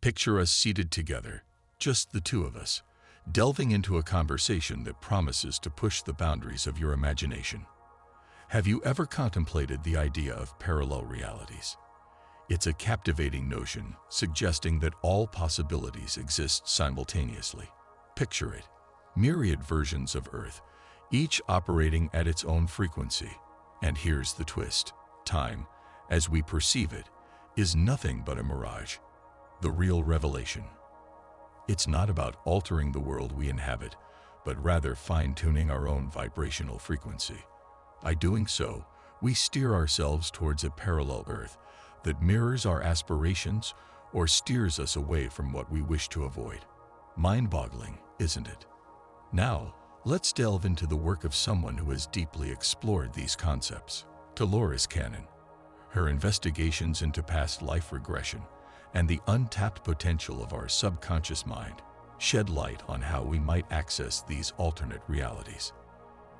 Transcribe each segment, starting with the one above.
Picture us seated together, just the two of us, delving into a conversation that promises to push the boundaries of your imagination. Have you ever contemplated the idea of parallel realities? It's a captivating notion, suggesting that all possibilities exist simultaneously. Picture it: myriad versions of Earth, each operating at its own frequency. And here's the twist: time, as we perceive it, is nothing but a mirage. The real revelation. It's not about altering the world we inhabit, but rather fine-tuning our own vibrational frequency. By doing so, we steer ourselves towards a parallel Earth that mirrors our aspirations or steers us away from what we wish to avoid. Mind-boggling, isn't it? Now, let's delve into the work of someone who has deeply explored these concepts, Dolores Cannon. Her investigations into past life regression and the untapped potential of our subconscious mind shed light on how we might access these alternate realities.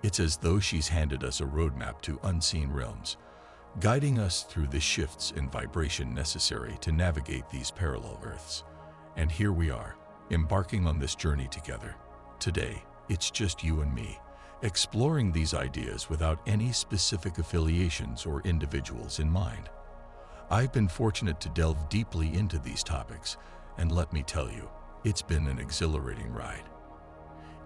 It's as though she's handed us a roadmap to unseen realms, guiding us through the shifts in vibration necessary to navigate these parallel Earths. And here we are, embarking on this journey together. Today, it's just you and me, exploring these ideas without any specific affiliations or individuals in mind. I've been fortunate to delve deeply into these topics, and let me tell you, it's been an exhilarating ride.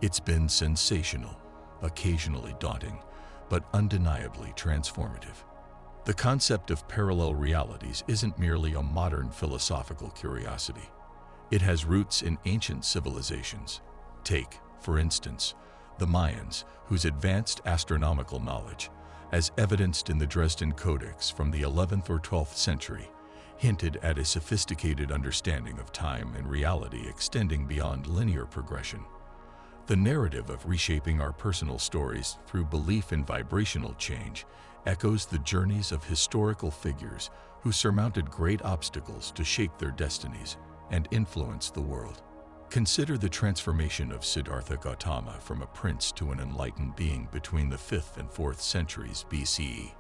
It's been sensational, occasionally daunting, but undeniably transformative. The concept of parallel realities isn't merely a modern philosophical curiosity. It has roots in ancient civilizations. Take, for instance, the Mayans, whose advanced astronomical knowledge, as evidenced in the Dresden Codex from the 11th or 12th century, hinted at a sophisticated understanding of time and reality extending beyond linear progression. The narrative of reshaping our personal stories through belief in vibrational change echoes the journeys of historical figures who surmounted great obstacles to shape their destinies and influence the world. Consider the transformation of Siddhartha Gautama from a prince to an enlightened being between the 5th and 4th centuries BCE.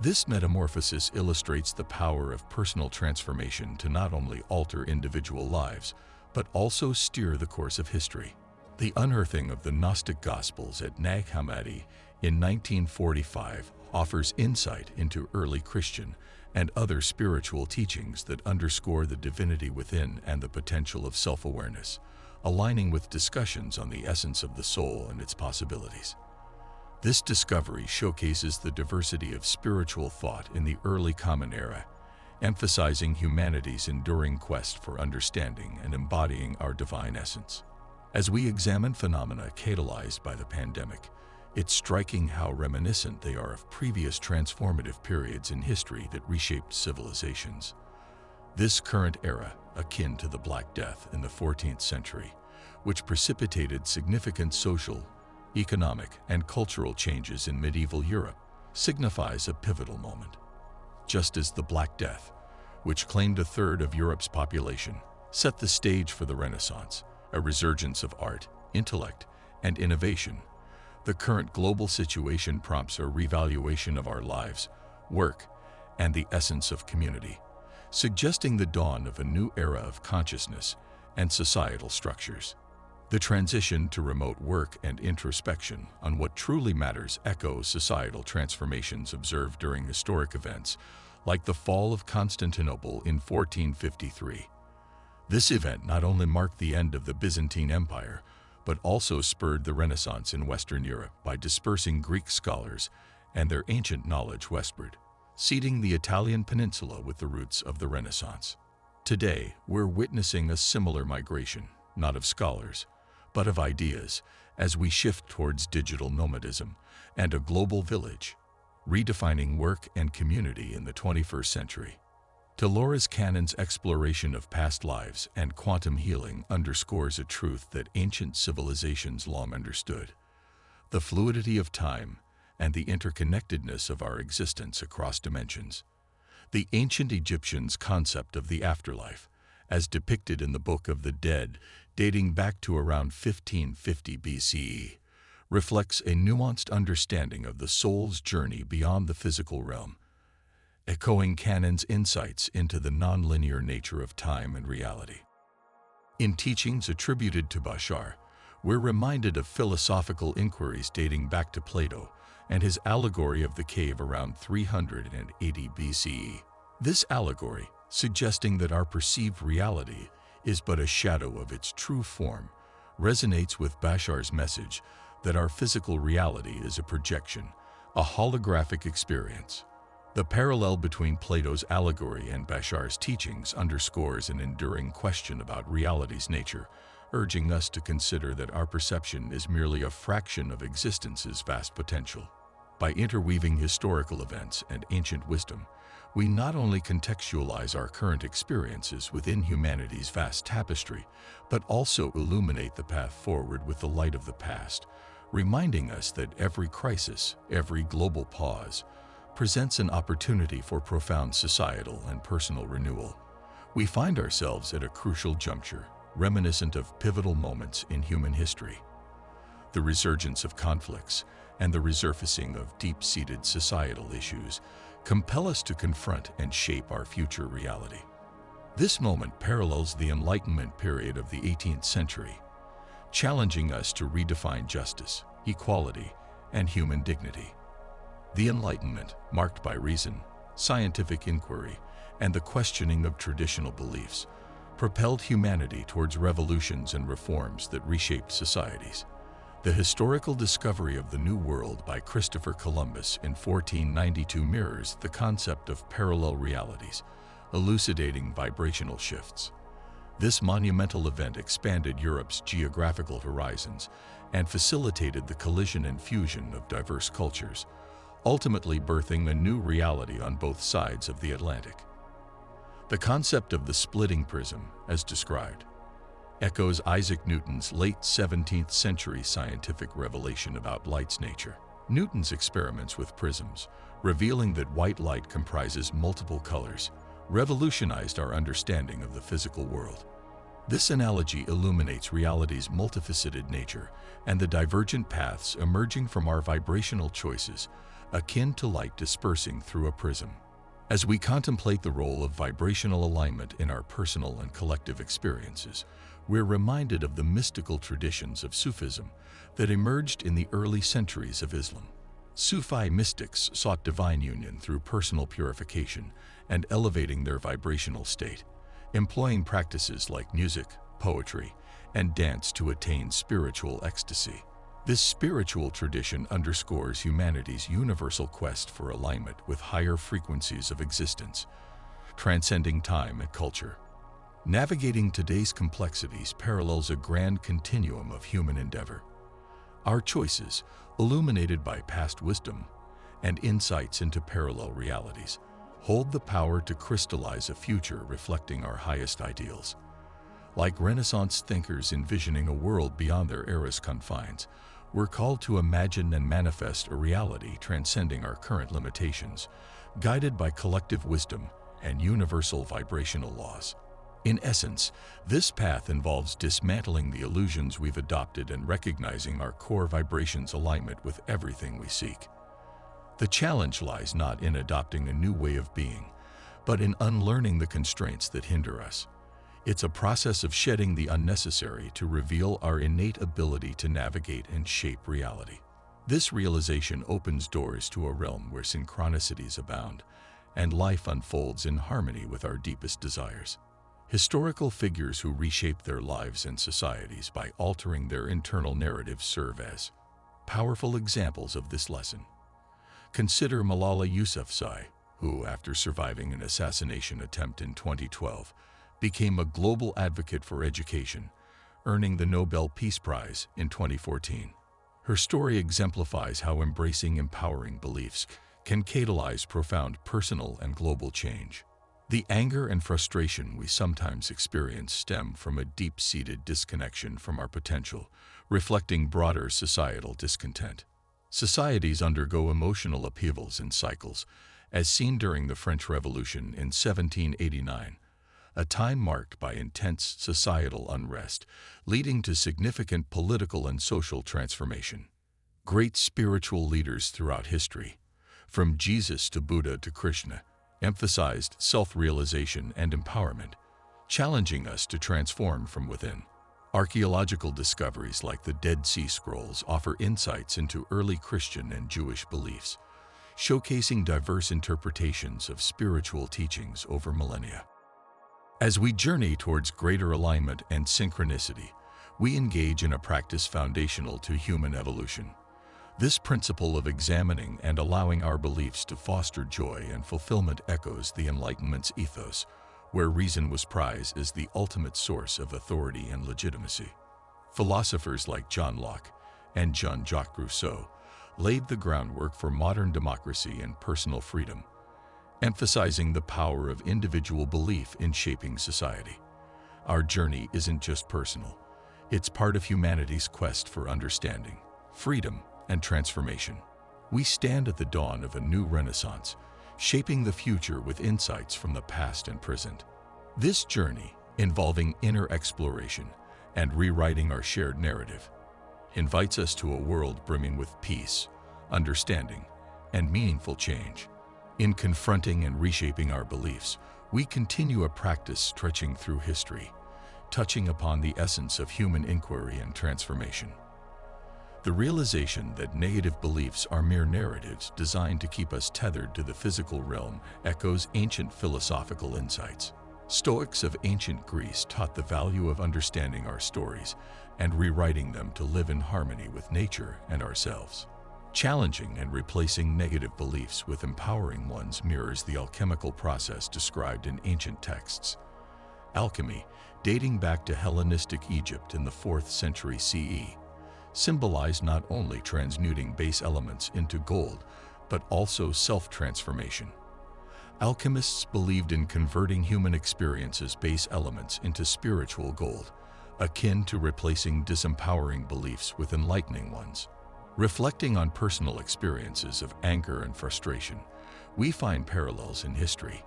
This metamorphosis illustrates the power of personal transformation to not only alter individual lives, but also steer the course of history. The unearthing of the Gnostic Gospels at Nag Hammadi in 1945 offers insight into early Christian and other spiritual teachings that underscore the divinity within and the potential of self-awareness, aligning with discussions on the essence of the soul and its possibilities. This discovery showcases the diversity of spiritual thought in the early Common Era, emphasizing humanity's enduring quest for understanding and embodying our divine essence. As we examine phenomena catalyzed by the pandemic, it's striking how reminiscent they are of previous transformative periods in history that reshaped civilizations. This current era, akin to the Black Death in the 14th century, which precipitated significant social, economic, and cultural changes in medieval Europe, signifies a pivotal moment. Just as the Black Death, which claimed a third of Europe's population, set the stage for the Renaissance, a resurgence of art, intellect, and innovation, the current global situation prompts a revaluation of our lives, work, and the essence of community, suggesting the dawn of a new era of consciousness and societal structures. The transition to remote work and introspection on what truly matters echoes societal transformations observed during historic events, like the fall of Constantinople in 1453. This event not only marked the end of the Byzantine Empire, but also spurred the Renaissance in Western Europe by dispersing Greek scholars and their ancient knowledge westward, seeding the Italian peninsula with the roots of the Renaissance. Today, we're witnessing a similar migration, not of scholars, but of ideas, as we shift towards digital nomadism and a global village, redefining work and community in the 21st century. Dolores Cannon's exploration of past lives and quantum healing underscores a truth that ancient civilizations long understood: the fluidity of time and the interconnectedness of our existence across dimensions. The ancient Egyptians' concept of the afterlife, as depicted in the Book of the Dead, dating back to around 1550 BCE, reflects a nuanced understanding of the soul's journey beyond the physical realm, echoing Cannon's insights into the nonlinear nature of time and reality. In teachings attributed to Bashar, we're reminded of philosophical inquiries dating back to Plato and his allegory of the cave around 380 BCE. This allegory, suggesting that our perceived reality is but a shadow of its true form, resonates with Bashar's message that our physical reality is a projection, a holographic experience. The parallel between Plato's allegory and Bashar's teachings underscores an enduring question about reality's nature, urging us to consider that our perception is merely a fraction of existence's vast potential. By interweaving historical events and ancient wisdom, we not only contextualize our current experiences within humanity's vast tapestry, but also illuminate the path forward with the light of the past, reminding us that every crisis, every global pause, presents an opportunity for profound societal and personal renewal. We find ourselves at a crucial juncture, reminiscent of pivotal moments in human history. The resurgence of conflicts and the resurfacing of deep-seated societal issues compel us to confront and shape our future reality. This moment parallels the Enlightenment period of the 18th century, challenging us to redefine justice, equality, and human dignity. The Enlightenment, marked by reason, scientific inquiry, and the questioning of traditional beliefs, propelled humanity towards revolutions and reforms that reshaped societies. The historical discovery of the New World by Christopher Columbus in 1492 mirrors the concept of parallel realities, elucidating vibrational shifts. This monumental event expanded Europe's geographical horizons and facilitated the collision and fusion of diverse cultures, ultimately birthing a new reality on both sides of the Atlantic. The concept of the splitting prism, as described, echoes Isaac Newton's late 17th century scientific revelation about light's nature. Newton's experiments with prisms, revealing that white light comprises multiple colors, revolutionized our understanding of the physical world. This analogy illuminates reality's multifaceted nature and the divergent paths emerging from our vibrational choices, akin to light dispersing through a prism. As we contemplate the role of vibrational alignment in our personal and collective experiences, we're reminded of the mystical traditions of Sufism that emerged in the early centuries of Islam. Sufi mystics sought divine union through personal purification and elevating their vibrational state, employing practices like music, poetry, and dance to attain spiritual ecstasy. This spiritual tradition underscores humanity's universal quest for alignment with higher frequencies of existence, transcending time and culture. Navigating today's complexities parallels a grand continuum of human endeavor. Our choices, illuminated by past wisdom and insights into parallel realities, hold the power to crystallize a future reflecting our highest ideals. Like Renaissance thinkers envisioning a world beyond their era's confines, we're called to imagine and manifest a reality transcending our current limitations, guided by collective wisdom and universal vibrational laws. In essence, this path involves dismantling the illusions we've adopted and recognizing our core vibrations' alignment with everything we seek. The challenge lies not in adopting a new way of being, but in unlearning the constraints that hinder us. It's a process of shedding the unnecessary to reveal our innate ability to navigate and shape reality. This realization opens doors to a realm where synchronicities abound and life unfolds in harmony with our deepest desires. Historical figures who reshaped their lives and societies by altering their internal narratives serve as powerful examples of this lesson. Consider Malala Yousafzai, who, after surviving an assassination attempt in 2012, became a global advocate for education, earning the Nobel Peace Prize in 2014. Her story exemplifies how embracing empowering beliefs can catalyze profound personal and global change. The anger and frustration we sometimes experience stem from a deep-seated disconnection from our potential, reflecting broader societal discontent. Societies undergo emotional upheavals in cycles, as seen during the French Revolution in 1789, a time marked by intense societal unrest, leading to significant political and social transformation. Great spiritual leaders throughout history, from Jesus to Buddha to Krishna, emphasized self-realization and empowerment, challenging us to transform from within. Archaeological discoveries like the Dead Sea Scrolls offer insights into early Christian and Jewish beliefs, showcasing diverse interpretations of spiritual teachings over millennia. As we journey towards greater alignment and synchronicity, we engage in a practice foundational to human evolution. This principle of examining and allowing our beliefs to foster joy and fulfillment echoes the Enlightenment's ethos, where reason was prized as the ultimate source of authority and legitimacy. Philosophers like John Locke and Jean-Jacques Rousseau laid the groundwork for modern democracy and personal freedom, emphasizing the power of individual belief in shaping society. Our journey isn't just personal. It's part of humanity's quest for understanding, freedom, and transformation. We stand at the dawn of a new renaissance, shaping the future with insights from the past and present. This journey, involving inner exploration and rewriting our shared narrative, invites us to a world brimming with peace, understanding, and meaningful change. In confronting and reshaping our beliefs, we continue a practice stretching through history, touching upon the essence of human inquiry and transformation. The realization that negative beliefs are mere narratives designed to keep us tethered to the physical realm echoes ancient philosophical insights. Stoics of ancient Greece taught the value of understanding our stories and rewriting them to live in harmony with nature and ourselves. Challenging and replacing negative beliefs with empowering ones mirrors the alchemical process described in ancient texts. Alchemy, dating back to Hellenistic Egypt in the 4th century CE, symbolized not only transmuting base elements into gold, but also self-transformation. Alchemists believed in converting human experiences' base elements into spiritual gold, akin to replacing disempowering beliefs with enlightening ones. Reflecting on personal experiences of anger and frustration, we find parallels in history.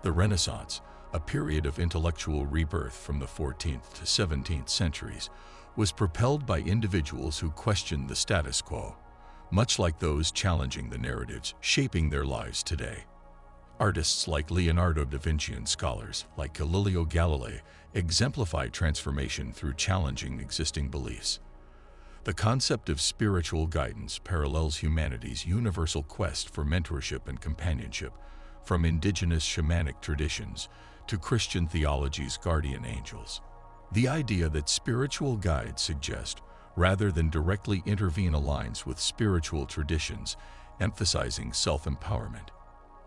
The Renaissance, a period of intellectual rebirth from the 14th to 17th centuries, was propelled by individuals who questioned the status quo, much like those challenging the narratives shaping their lives today. Artists like Leonardo da Vinci and scholars like Galileo Galilei exemplified transformation through challenging existing beliefs. The concept of spiritual guidance parallels humanity's universal quest for mentorship and companionship, from indigenous shamanic traditions to Christian theology's guardian angels. The idea that spiritual guides suggest, rather than directly intervene, aligns with spiritual traditions, emphasizing self-empowerment.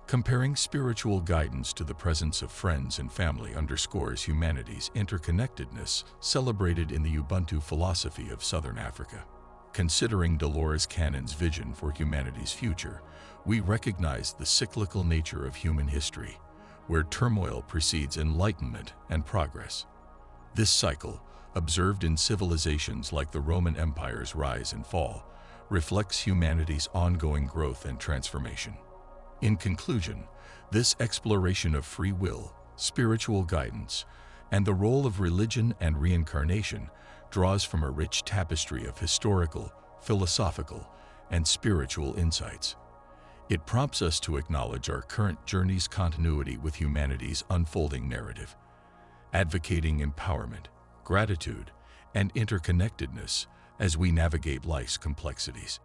Comparing spiritual guidance to the presence of friends and family underscores humanity's interconnectedness, celebrated in the Ubuntu philosophy of Southern Africa. Considering Dolores Cannon's vision for humanity's future, we recognize the cyclical nature of human history, where turmoil precedes enlightenment and progress. This cycle, observed in civilizations like the Roman Empire's rise and fall, reflects humanity's ongoing growth and transformation. In conclusion, this exploration of free will, spiritual guidance, and the role of religion and reincarnation draws from a rich tapestry of historical, philosophical, and spiritual insights. It prompts us to acknowledge our current journey's continuity with humanity's unfolding narrative, advocating empowerment, gratitude, and interconnectedness as we navigate life's complexities.